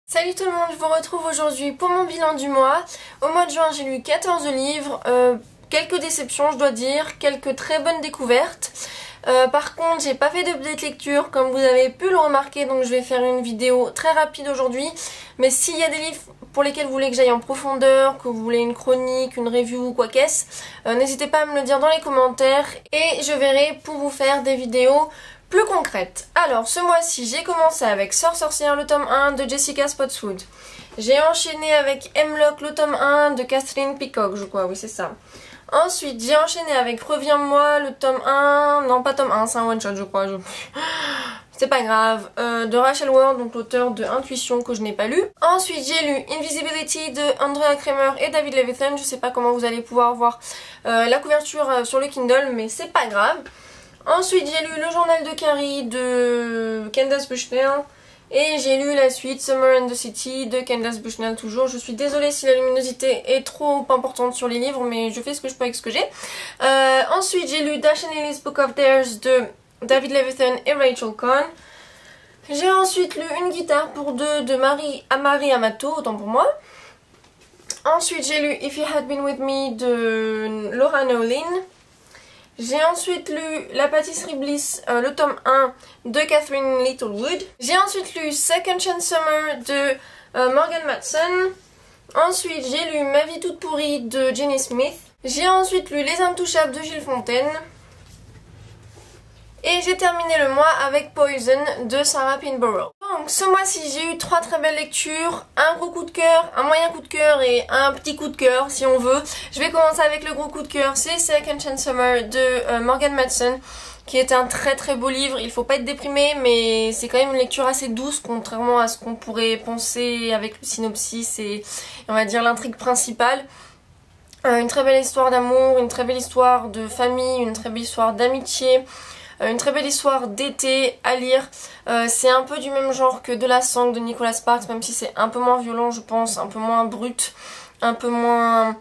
Salut tout le monde, je vous retrouve aujourd'hui pour mon bilan du mois. Au mois de juin, j'ai lu 14 livres, quelques déceptions je dois dire, quelques très bonnes découvertes. Par contre, j'ai pas fait d'update lecture comme vous avez pu le remarquer, donc je vais faire une vidéo très rapide aujourd'hui. Mais s'il y a des livres pour lesquels vous voulez que j'aille en profondeur, que vous voulez une chronique, une review ou quoi qu'est-ce, n'hésitez pas à me le dire dans les commentaires et je verrai pour vous faire des vidéos plus concrète. Alors, ce mois-ci, j'ai commencé avec Sorcière, le tome 1 de Jessica Spotswood. J'ai enchaîné avec Hemlock, le tome 1 de Catherine Peacock, je crois, oui c'est ça. Ensuite, j'ai enchaîné avec Reviens-moi, le tome 1, non pas tome 1, c'est un one-shot je crois, c'est pas grave, de Rachel Ward, donc l'auteur de Intuition que je n'ai pas lu. Ensuite, j'ai lu Invisibility de Andrea Cremer et David Levithan, je sais pas comment vous allez pouvoir voir la couverture sur le Kindle, mais c'est pas grave. Ensuite, j'ai lu Le Journal de Carrie de Candace Bushnell. Et j'ai lu la suite Summer and the City de Candace Bushnell toujours. Je suis désolée si la luminosité est trop importante sur les livres, mais je fais ce que je peux avec ce que j'ai. Ensuite, j'ai lu Dash and Lily's Book of Dares de David Levithan et Rachel Cohn. J'ai ensuite lu Une guitare pour deux de Mari Amato, autant pour moi. Ensuite, j'ai lu If You Had Been With Me de Laura Nowlin. J'ai ensuite lu La pâtisserie Bliss, le tome 1 de Catherine Littlewood. J'ai ensuite lu Second Chance Summer de Morgan Matson. Ensuite, j'ai lu Ma vie toute pourrie de Jenny Smith. J'ai ensuite lu Les Intouchables de Gilles Fontaine. Et j'ai terminé le mois avec Poison de Sarah Pinborough. Donc ce mois-ci j'ai eu 3 très belles lectures, un gros coup de cœur, un moyen coup de cœur et un petit coup de cœur si on veut. Je vais commencer avec le gros coup de cœur, c'est Second Chance Summer de Morgan Matson, qui est un très très beau livre. Il faut pas être déprimé, mais c'est quand même une lecture assez douce contrairement à ce qu'on pourrait penser avec le synopsis et on va dire l'intrigue principale. Une très belle histoire d'amour, une très belle histoire de famille, une très belle histoire d'amitié. Une très belle histoire d'été à lire. C'est un peu du même genre que De la Sangue de Nicholas Sparks, même si c'est un peu moins violent je pense, un peu moins brut, un peu moins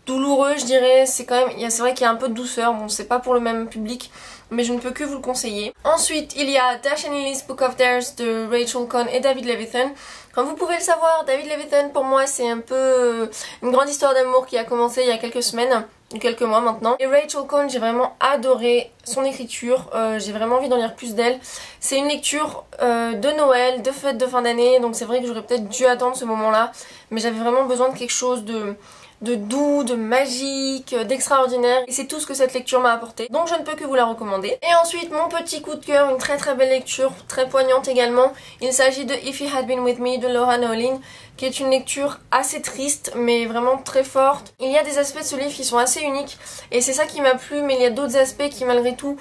douloureux je dirais. C'est quand même, c'est vrai qu'il y a un peu de douceur, bon c'est pas pour le même public, mais je ne peux que vous le conseiller. Ensuite il y a Dash and Lily's Book of Dares de Rachel Cohn et David Levithan. Comme vous pouvez le savoir, David Levithan pour moi c'est un peu une grande histoire d'amour qui a commencé il y a quelques semaines, quelques mois maintenant. Et Rachel Cohn, j'ai vraiment adoré son écriture, j'ai vraiment envie d'en lire plus d'elle. C'est une lecture de Noël, de fête de fin d'année, donc c'est vrai que j'aurais peut-être dû attendre ce moment-là, mais j'avais vraiment besoin de quelque chose de doux, de magique, d'extraordinaire, et c'est tout ce que cette lecture m'a apporté, donc je ne peux que vous la recommander. Et ensuite mon petit coup de cœur, une très très belle lecture, très poignante également, il s'agit de If You Had Been With Me de Laura Nowlin, qui est une lecture assez triste mais vraiment très forte. Il y a des aspects de ce livre qui sont assez uniques et c'est ça qui m'a plu, mais il y a d'autres aspects qui malgré tout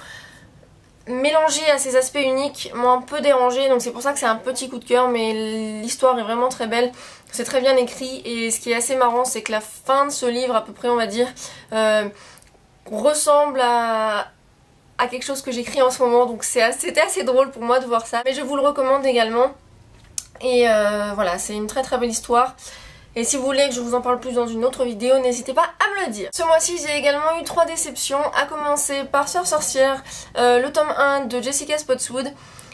mélangés à ces aspects uniques m'ont un peu dérangé, donc c'est pour ça que c'est un petit coup de cœur, mais l'histoire est vraiment très belle, c'est très bien écrit et ce qui est assez marrant c'est que la fin de ce livre à peu près on va dire ressemble à quelque chose que j'écris en ce moment, donc c'était assez drôle pour moi de voir ça, mais je vous le recommande également. Et voilà, c'est une très très belle histoire. Et si vous voulez que je vous en parle plus dans une autre vidéo, n'hésitez pas à me le dire. Ce mois-ci, j'ai également eu 3 déceptions, à commencer par Sorcière, le tome 1 de Jessica Spotswood.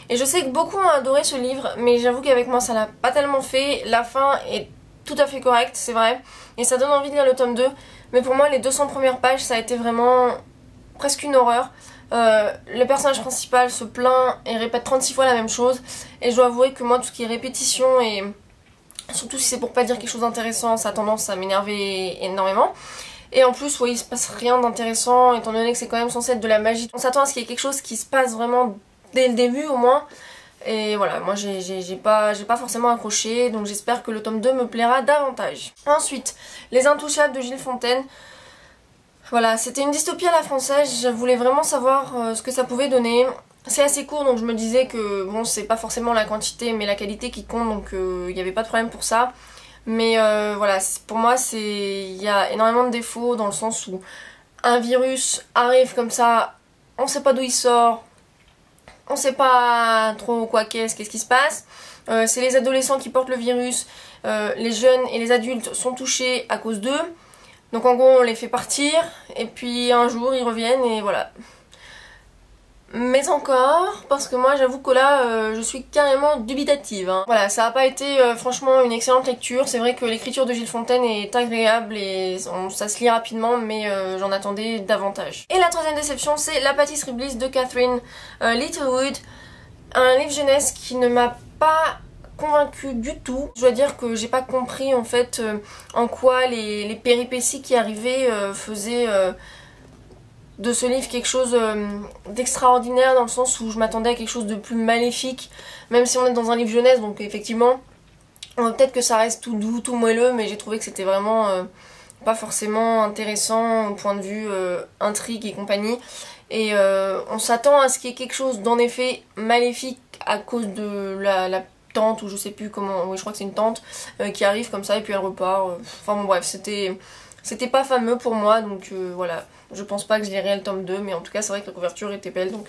Et je sais que beaucoup ont adoré ce livre, mais j'avoue qu'avec moi ça l'a pas tellement fait. La fin est tout à fait correcte, c'est vrai, et ça donne envie de lire le tome 2. Mais pour moi, les 200 premières pages, ça a été vraiment presque une horreur. Le personnage principal se plaint et répète 36 fois la même chose, et je dois avouer que moi tout ce qui est répétition et surtout si c'est pour pas dire quelque chose d'intéressant, ça a tendance à m'énerver énormément. Et en plus, ouais, il se passe rien d'intéressant étant donné que c'est quand même censé être de la magie. On s'attend à ce qu'il y ait quelque chose qui se passe vraiment dès le début au moins. Et voilà, moi j'ai pas forcément accroché, donc j'espère que le tome 2 me plaira davantage. Ensuite, Les Intouchables de Gilles Fontaine. Voilà, c'était une dystopie à la française, je voulais vraiment savoir ce que ça pouvait donner. C'est assez court, donc je me disais que bon, c'est pas forcément la quantité mais la qualité qui compte, donc il n'y avait pas de problème pour ça. Mais voilà, pour moi il y a énormément de défauts dans le sens où un virus arrive comme ça, on sait pas d'où il sort, on sait pas trop quoi qu'est-ce qui se passe. C'est les adolescents qui portent le virus, les jeunes et les adultes sont touchés à cause d'eux. Donc en gros on les fait partir et puis un jour ils reviennent et voilà. mais encore, parce que moi j'avoue que là je suis carrément dubitative. Hein. Voilà, ça n'a pas été franchement une excellente lecture. C'est vrai que l'écriture de Gilles Fontaine est agréable et ça se lit rapidement, mais j'en attendais davantage. Et la troisième déception, c'est La pâtisserie Bliss de Catherine Littlewood, un livre jeunesse qui ne m'a pas convaincue du tout. Je dois dire que j'ai pas compris en fait en quoi les péripéties qui arrivaient faisaient de ce livre quelque chose d'extraordinaire, dans le sens où je m'attendais à quelque chose de plus maléfique, même si on est dans un livre jeunesse, donc effectivement peut-être que ça reste tout doux, tout moelleux, mais j'ai trouvé que c'était vraiment pas forcément intéressant au point de vue intrigue et compagnie, et on s'attend à ce qu'il y ait quelque chose d'en effet maléfique à cause de la tante, ou je sais plus comment, oui je crois que c'est une tante qui arrive comme ça et puis elle repart, enfin bon bref, c'était pas fameux pour moi, donc voilà. Je pense pas que je lirai le tome 2, mais en tout cas c'est vrai que la couverture était belle, donc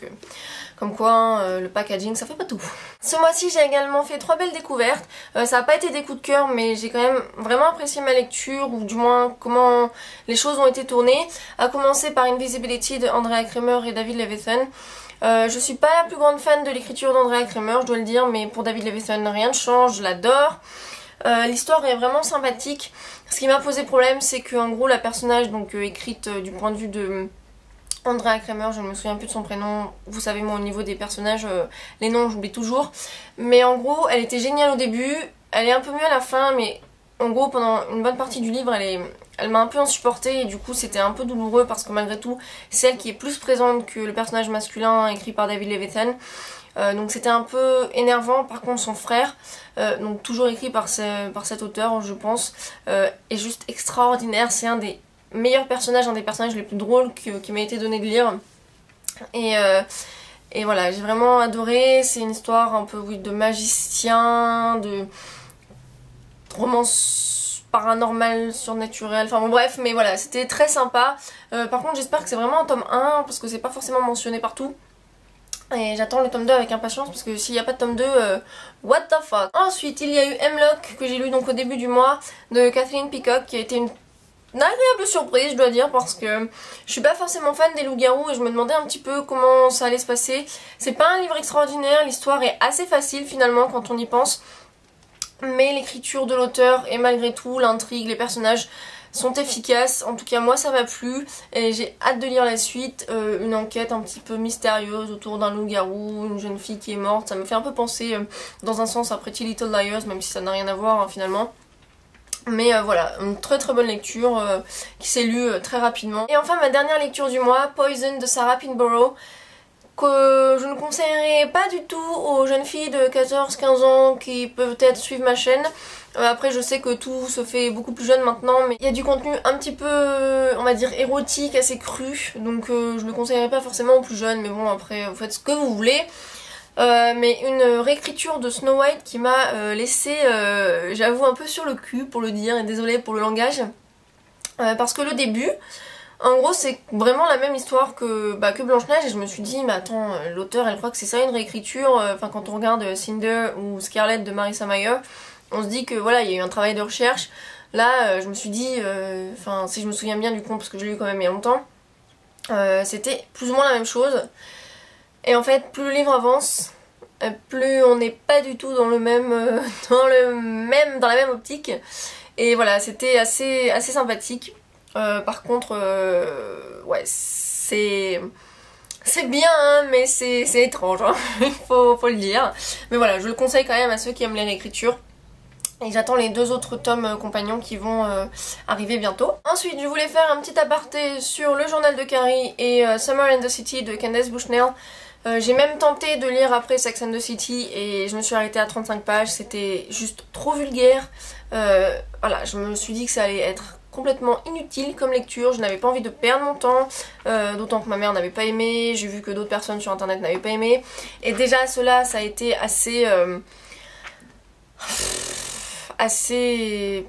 comme quoi hein, le packaging ça fait pas tout. Ce mois-ci j'ai également fait 3 belles découvertes. Ça n'a pas été des coups de cœur, mais j'ai quand même vraiment apprécié ma lecture, ou du moins comment les choses ont été tournées. À commencer par Invisibility de Andrea Cremer et David Levithan. Je suis pas la plus grande fan de l'écriture d'Andrea Cremer, je dois le dire, mais pour David Levithan rien ne change, je l'adore. L'histoire est vraiment sympathique. Ce qui m'a posé problème, c'est que en gros la personnage, donc écrite du point de vue de Andrea Cremer, je ne me souviens plus de son prénom, vous savez moi au niveau des personnages, les noms j'oublie toujours, mais en gros elle était géniale au début, elle est un peu mieux à la fin, mais en gros pendant une bonne partie du livre elle m'a un peu insupportée, et du coup c'était un peu douloureux parce que malgré tout c'est elle qui est plus présente que le personnage masculin écrit par David Levithan. Donc c'était un peu énervant. Par contre son frère, donc toujours écrit par cet auteur je pense, est juste extraordinaire. C'est un des meilleurs personnages, un des personnages les plus drôles qui m'a été donné de lire. Et voilà, j'ai vraiment adoré. C'est une histoire un peu oui, de magicien, de romance paranormale, surnaturelle, enfin bon bref, mais voilà, c'était très sympa. Par contre j'espère que c'est vraiment un tome 1 parce que c'est pas forcément mentionné partout. Et j'attends le tome 2 avec impatience parce que s'il n'y a pas de tome 2, what the fuck. Ensuite, il y a eu Hemlock que j'ai lu donc au début du mois de Kathleen Peacock, qui a été une agréable surprise je dois dire, parce que je suis pas forcément fan des loups-garous et je me demandais un petit peu comment ça allait se passer. C'est pas un livre extraordinaire, l'histoire est assez facile finalement quand on y pense, mais l'écriture de l'auteur et malgré tout l'intrigue, les personnages sont efficaces. En tout cas moi ça m'a plu et j'ai hâte de lire la suite. Une enquête un petit peu mystérieuse autour d'un loup-garou, une jeune fille qui est morte, ça me fait un peu penser dans un sens à Pretty Little Liars, même si ça n'a rien à voir hein, finalement. Mais voilà, une très très bonne lecture qui s'est lue très rapidement. Et enfin ma dernière lecture du mois, Poison de Sarah Pinborough, que je ne conseillerais pas du tout aux jeunes filles de 14-15 ans qui peuvent peut-être suivre ma chaîne. Après je sais que tout se fait beaucoup plus jeune maintenant, mais il y a du contenu un petit peu, on va dire, érotique, assez cru, donc je le conseillerais pas forcément aux plus jeunes, mais bon après vous faites ce que vous voulez. Mais une réécriture de Snow White qui m'a laissé, j'avoue, un peu sur le cul pour le dire, et désolée pour le langage, parce que le début, en gros c'est vraiment la même histoire que Blanche-Neige, et je me suis dit mais attends, l'auteur elle croit que c'est ça une réécriture, enfin quand on regarde Cinder ou Scarlet de Marissa Mayer, on se dit que voilà il y a eu un travail de recherche. Là je me suis dit, enfin si je me souviens bien du conte parce que je l'ai lu quand même il y a longtemps, c'était plus ou moins la même chose. Et en fait plus le livre avance, plus on n'est pas du tout dans le même, dans la même optique. Et voilà, c'était assez sympathique. Par contre, ouais, c'est bien, hein, mais c'est étrange, hein, il faut le dire. Mais voilà, je le conseille quand même à ceux qui aiment les réécritures. Et j'attends les 2 autres tomes compagnons qui vont arriver bientôt. Ensuite, je voulais faire un petit aparté sur le journal de Carrie et Summer and the City de Candace Bushnell. J'ai même tenté de lire après Sex and the City et je me suis arrêtée à 35 pages, c'était juste trop vulgaire. Voilà, je me suis dit que ça allait être complètement inutile comme lecture, je n'avais pas envie de perdre mon temps, d'autant que ma mère n'avait pas aimé, j'ai vu que d'autres personnes sur internet n'avaient pas aimé, et déjà cela ça a été assez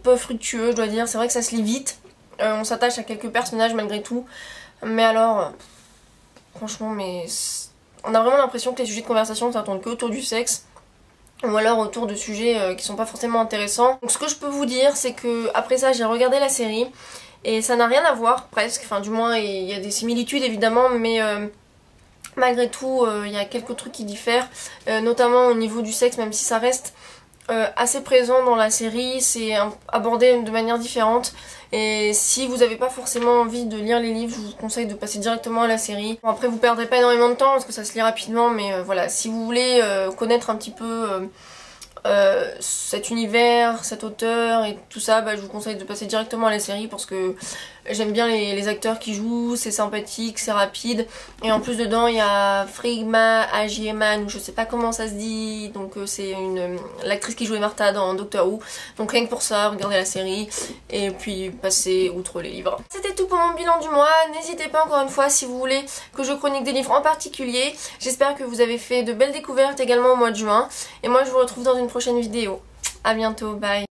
peu fructueux je dois dire. C'est vrai que ça se lit vite, on s'attache à quelques personnages malgré tout, mais alors franchement mais on a vraiment l'impression que les sujets de conversation ça tourne que autour du sexe, ou alors autour de sujets qui sont pas forcément intéressants. Donc ce que je peux vous dire c'est que après ça j'ai regardé la série et ça n'a rien à voir presque, enfin du moins il y a des similitudes évidemment, mais Malgré tout, il y a quelques trucs qui diffèrent, notamment au niveau du sexe, même si ça reste assez présent dans la série, c'est abordé de manière différente. Et si vous n'avez pas forcément envie de lire les livres, je vous conseille de passer directement à la série. Bon, après vous perdrez pas énormément de temps parce que ça se lit rapidement, mais voilà, si vous voulez connaître un petit peu cet univers, cet auteur et tout ça, bah, je vous conseille de passer directement à la série parce que j'aime bien les acteurs qui jouent, c'est sympathique, c'est rapide, et en plus dedans il y a Frigma Agyeman, je sais pas comment ça se dit, donc c'est l'actrice qui jouait Martha dans Doctor Who, donc rien que pour ça, regardez la série et puis passez outre les livres. C'était tout pour mon bilan du mois, n'hésitez pas encore une fois si vous voulez que je chronique des livres en particulier, j'espère que vous avez fait de belles découvertes également au mois de juin, et moi je vous retrouve dans une prochaine vidéo. À bientôt, bye.